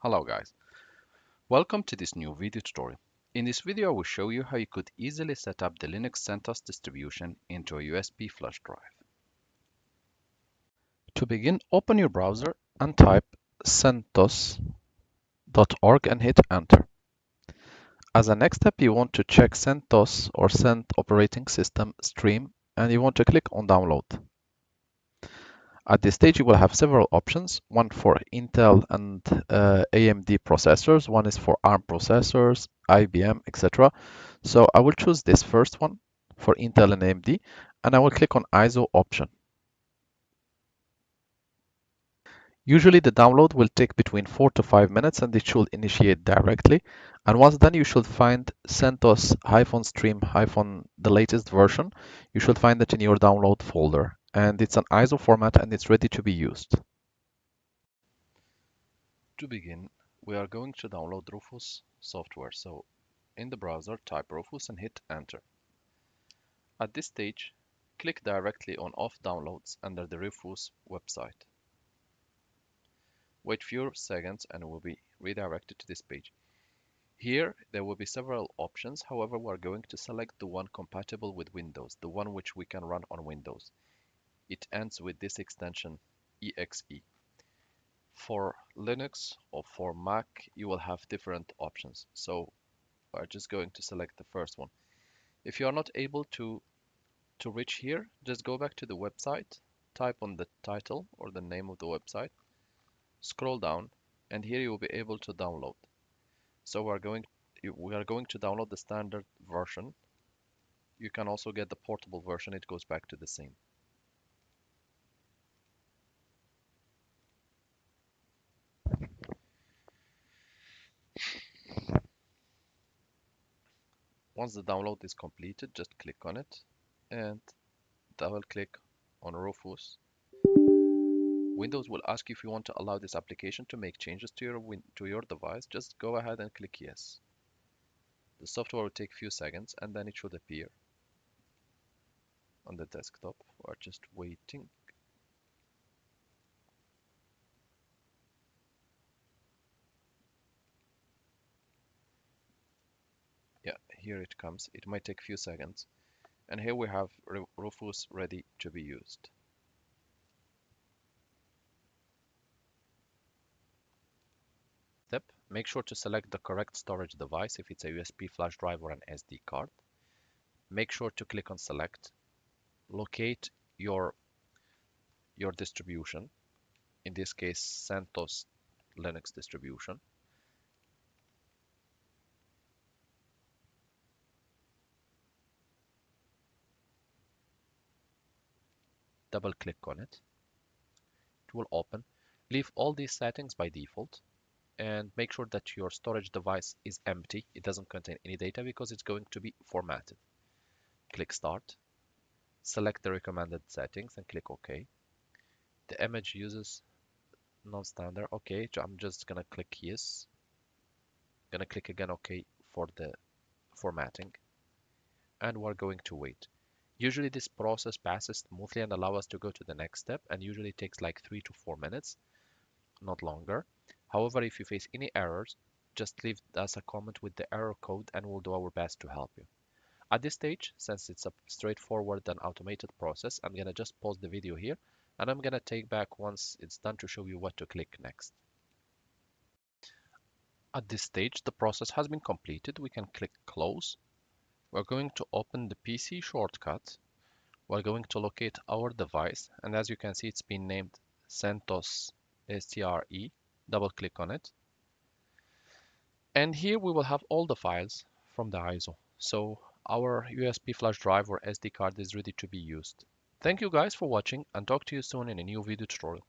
Hello guys, welcome to this new video tutorial. In this video I will show you how you could easily set up the Linux Centos distribution into a USB flash drive. To begin, open your browser and type centos.org and hit enter. As a next step, you want to check CentOS or Cent operating system stream and you want to click on download. At this stage, you will have several options, one for Intel and AMD processors, one is for ARM processors, IBM, etc. So I will choose this first one for Intel and AMD, and I will click on ISO option. Usually the download will take between 4 to 5 minutes and it should initiate directly. And once done, you should find CentOS-stream-the latest version. You should find it in your download folder. And it's an ISO format and it's ready to be used. To begin, we are going to download Rufus software. So in the browser, type Rufus and hit enter. At this stage, click directly on Off Downloads under the Rufus website. Wait few seconds and it will be redirected to this page. Here there will be several options, however we are going to select the one compatible with Windows, the one which we can run on Windows. It ends with this extension exe. For Linux or for Mac you will have different options, so we're just going to select the first one. If you are not able to reach here, just go back to the website, type on the title or the name of the website, scroll down, and here you will be able to download. So we are going to download the standard version. You can also get the portable version, it goes back to the same. Once the download is completed, just click on it and double click on Rufus. Windows will ask you if you want to allow this application to make changes to your device. Just go ahead and click yes. The software will take a few seconds and then it should appear on the desktop. We're just waiting. Yeah, here it comes. It might take a few seconds. And here we have Rufus ready to be used. Step, make sure to select the correct storage device if it's a USB flash drive or an SD card. Make sure to click on select. Locate your distribution, in this case CentOS Linux distribution. Double click on it. It will open. Leave all these settings by default and make sure that your storage device is empty. It doesn't contain any data because it's going to be formatted. Click start. Select the recommended settings and click OK. The image uses non-standard. Okay, I'm just gonna click yes. Gonna click again OK for the formatting. And we're going to wait. Usually this process passes smoothly and allows us to go to the next step, and usually takes like 3 to 4 minutes, not longer. However, if you face any errors, just leave us a comment with the error code and we'll do our best to help you. At this stage, since it's a straightforward and automated process, I'm gonna just pause the video here and I'm gonna take back once it's done to show you what to click next. At this stage, the process has been completed. We can click close. We're going to open the PC shortcut. We're going to locate our device, and as you can see, it's been named CentOS STRE. Double click on it. And here we will have all the files from the ISO. So our USB flash drive or SD card is ready to be used. Thank you guys for watching and talk to you soon in a new video tutorial.